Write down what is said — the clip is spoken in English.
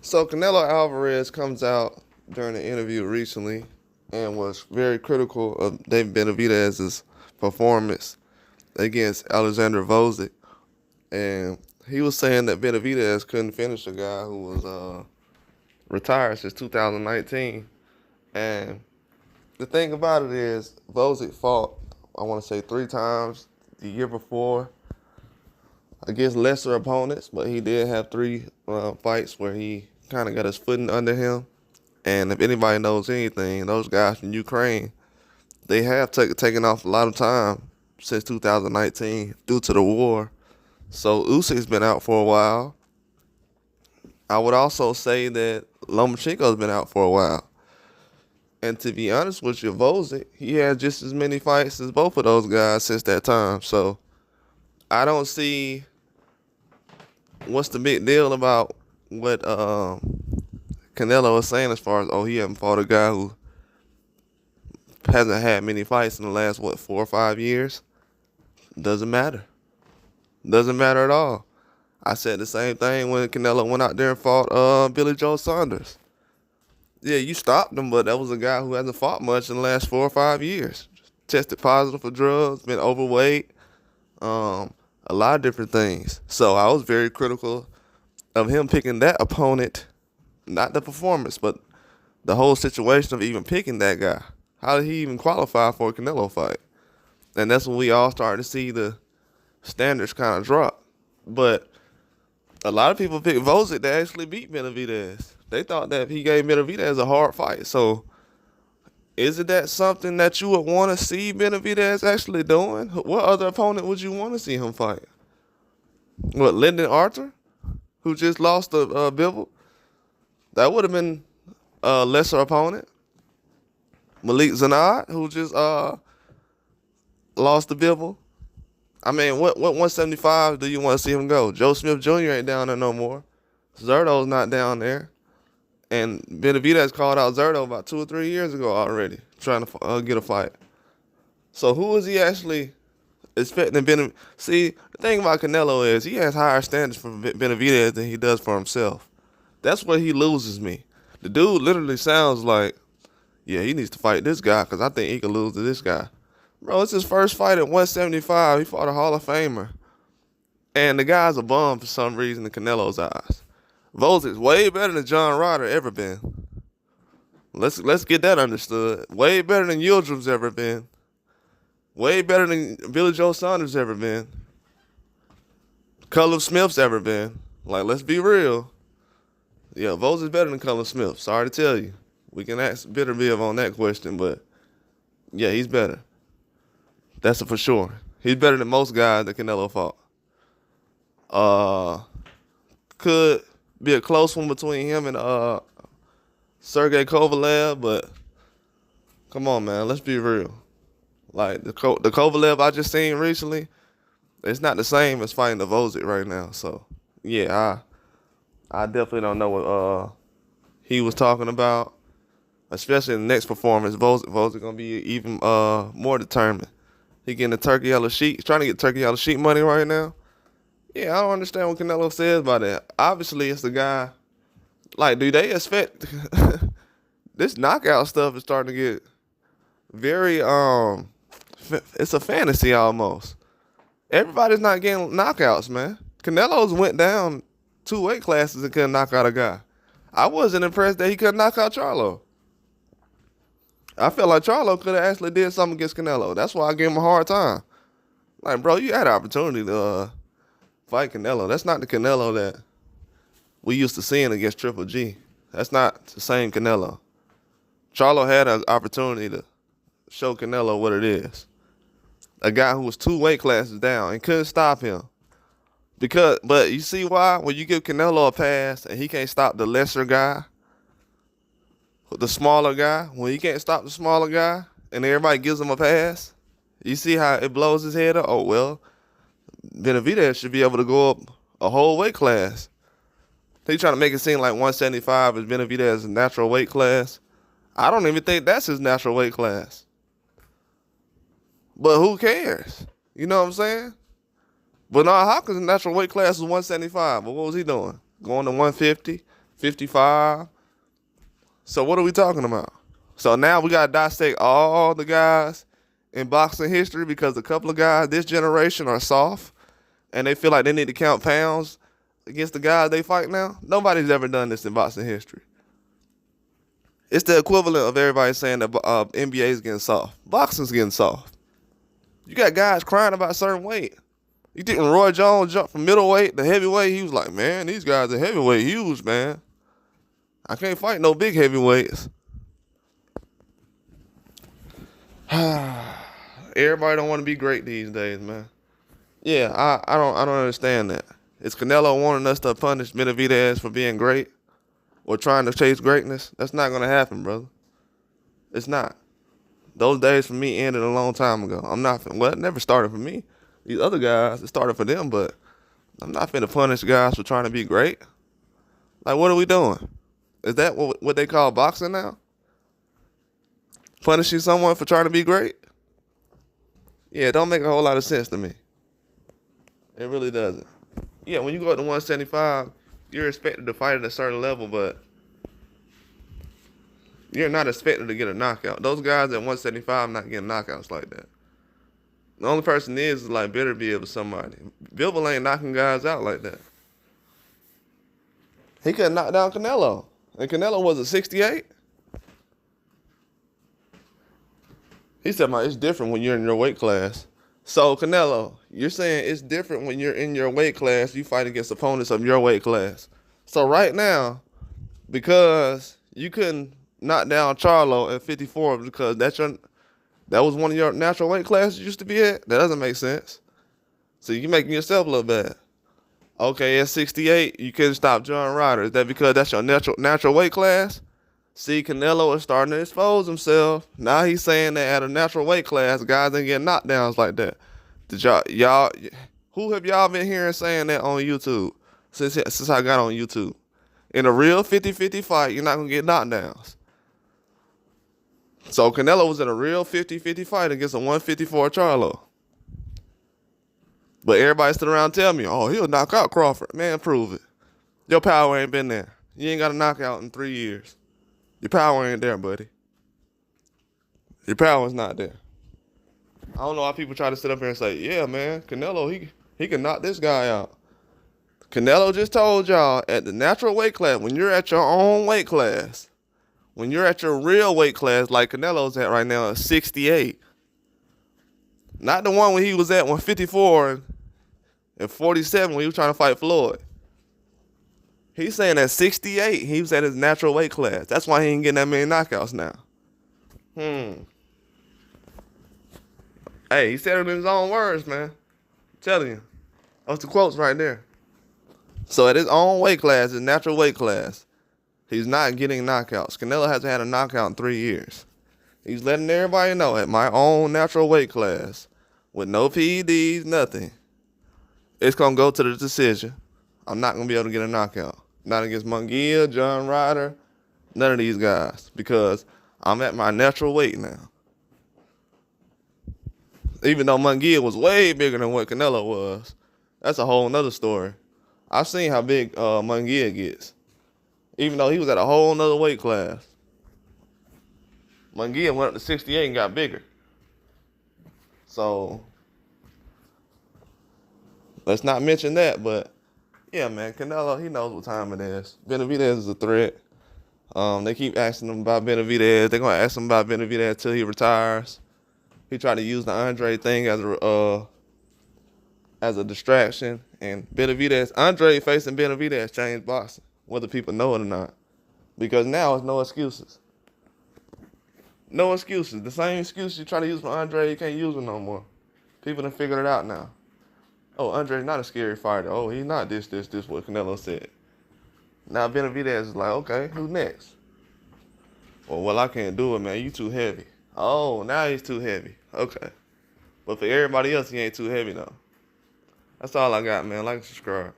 So Canelo Alvarez comes out during an interview recently and was very critical of David Benavidez's performance against Alexander Volzic. And he was saying that Benavidez couldn't finish a guy who was retired since 2019. And the thing about it is, Volzic fought, I want to say, 3 times the year before against lesser opponents, but he did have 3 fights where he kind of got his footing under him. And if anybody knows anything, those guys from Ukraine, they have taken off a lot of time since 2019 due to the war. So Usyk's been out for a while. I would also say that Lomachenko's been out for a while. And to be honest with you, Volzic, he had just as many fights as both of those guys since that time. So I don't see what's the big deal about what Canelo is saying as far as, he hasn't fought a guy who hasn't had many fights in the last, 4 or 5 years. Doesn't matter. Doesn't matter at all. I said the same thing when Canelo went out there and fought Billy Joe Saunders. Yeah, you stopped him, but that was a guy who hasn't fought much in the last 4 or 5 years. Tested positive for drugs, been overweight, a lot of different things. So I was very critical of him picking that opponent, not the performance, but the whole situation of even picking that guy. How did he even qualify for a Canelo fight? And that's when we all started to see the standards kind of drop. But a lot of people picked Volzic to actually beat Benavidez. They thought that he gave Benavidez a hard fight. So isn't that something that you would want to see Benavidez actually doing? What other opponent would you want to see him fight? What, Lyndon Arthur, who just lost to Bivol? That would have been a lesser opponent. Malik Zanad, who just lost to Bivol. I mean, what 175 do you want to see him go? Joe Smith Jr. ain't down there no more. Zerto's not down there. And Benavidez called out Zerto about 2 or 3 years ago already, trying to get a fight. So who is he actually expecting Benavidez? See, the thing about Canelo is he has higher standards for Benavidez than he does for himself. That's where he loses me. The dude literally sounds like, yeah, he needs to fight this guy because I think he could lose to this guy. Bro, it's his first fight at 175. He fought a Hall of Famer. And the guy's a bum for some reason in Canelo's eyes. Volzic's way better than John Ryder ever been. Let's get that understood. Way better than Yildirim's ever been. Way better than Billy Joe Saunders ever been. Cullen Smith's ever been. Like, let's be real. Yeah, Volzic's better than Cullen Smith. Sorry to tell you. We can ask Bitterbiv on that question, but yeah, he's better. That's for sure. He's better than most guys that Canelo fought. Could be a close one between him and Sergey Kovalev, but come on, man, let's be real. Like the Kovalev I just seen recently, it's not the same as fighting the Volzic right now. So yeah, I definitely don't know what he was talking about. Especially in the next performance, Volzic gonna be even more determined. He getting the turkey out of sheet. He's trying to get turkey out of sheet money right now. Yeah, I don't understand what Canelo says about that. Obviously, it's the guy. Like, do they expect this knockout stuff is starting to get very it's a fantasy almost. Everybody's not getting knockouts, man. Canelo's went down 2 weight classes and couldn't knock out a guy. I wasn't impressed that he couldn't knock out Charlo. I felt like Charlo could have actually did something against Canelo. That's why I gave him a hard time. Like, bro, you had an opportunity to fight Canelo. That's not the Canelo that we used to seeing against Triple G. That's not the same Canelo. Charlo had an opportunity to show Canelo what it is. A guy who was 2 weight classes down and couldn't stop him. But you see why? When you give Canelo a pass and he can't stop the lesser guy, the smaller guy, when he can't stop the smaller guy and everybody gives him a pass, you see how it blows his head up? Oh, well, Benavidez should be able to go up a whole weight class. They trying to make it seem like 175 is Benavidez's natural weight class. I don't even think that's his natural weight class. But who cares? You know what I'm saying? Bernard Hopkins' natural weight class was 175. But what was he doing? Going to 150, 55. So what are we talking about? So now we got to dissect all the guys in boxing history because a couple of guys this generation are soft and they feel like they need to count pounds against the guys they fight now. Nobody's ever done this in boxing history. It's the equivalent of everybody saying that NBA is getting soft. Boxing's getting soft. You got guys crying about certain weight. You think when Roy Jones jumped from middleweight to heavyweight, he was like, man, these guys are heavyweight huge, man. I can't fight no big heavyweights. Everybody don't want to be great these days, man. Yeah, I don't understand that. Is Canelo wanting us to punish Benavidez for being great or trying to chase greatness? That's not gonna happen, brother. It's not. Those days for me ended a long time ago. Well, it never started for me. These other guys, it started for them, but I'm not finna punish guys for trying to be great. Like, what are we doing? Is that what they call boxing now? Punishing someone for trying to be great? Yeah, it don't make a whole lot of sense to me. It really doesn't. Yeah, when you go up to 175, you're expected to fight at a certain level, but you're not expected to get a knockout. Those guys at 175 not getting knockouts like that. The only person is like Benavidez or somebody. Bivol ain't knocking guys out like that. He could knock down Canelo. And Canelo was a 68. He said, it's different when you're in your weight class. So, Canelo, you're saying it's different when you're in your weight class, you fight against opponents of your weight class. So right now, because you couldn't knock down Charlo at 54 because that was one of your natural weight classes you used to be at, that doesn't make sense. So you're making yourself look bad. Okay, at 68, you couldn't stop John Ryder. Is that because that's your natural weight class? See, Canelo is starting to expose himself. Now he's saying that at a natural weight class, guys ain't getting knockdowns like that. Did y'all, who have y'all been hearing saying that on YouTube since I got on YouTube? In a real 50-50 fight, you're not going to get knockdowns. So Canelo was in a real 50-50 fight against a 154 Charlo. But everybody stood around telling me, oh, he'll knock out Crawford. Man, prove it. Your power ain't been there. You ain't got a knockout in 3 years. Your power ain't there, buddy. Your power's not there. I don't know why people try to sit up here and say, yeah, man, Canelo, he can knock this guy out. Canelo just told y'all at the natural weight class, when you're at your own weight class, when you're at your real weight class like Canelo's at right now at 68, not the one when he was at 154 and 47 when he was trying to fight Floyd. He's saying at 68, he was at his natural weight class. That's why he ain't getting that many knockouts now. Hey, he said it in his own words, man. I'm telling you. That's the quotes right there. So at his own weight class, his natural weight class, he's not getting knockouts. Canelo hasn't had a knockout in 3 years. He's letting everybody know at my own natural weight class, with no PEDs, nothing, it's going to go to the decision. I'm not going to be able to get a knockout. Not against Munguia, John Ryder, none of these guys, because I'm at my natural weight now. Even though Munguia was way bigger than what Canelo was. That's a whole nother story. I've seen how big Munguia gets. Even though he was at a whole nother weight class. Munguia went up to 68 and got bigger. So, let's not mention that, but yeah, man, Canelo, he knows what time it is. Benavidez is a threat. They keep asking him about Benavidez. They're going to ask him about Benavidez until he retires. He tried to use the Andre thing as a distraction. And Andre facing Benavidez changed boxing, whether people know it or not. Because now it's no excuses. No excuses. The same excuse you try to use for Andre, you can't use it no more. People done figured it out now. Oh, Andre's not a scary fighter. Oh, he's not this, what Canelo said. Now Benavidez is like, okay, who's next? Well, I can't do it, man. You too heavy. Oh, now he's too heavy. Okay. But for everybody else, he ain't too heavy, though. That's all I got, man. Like and subscribe.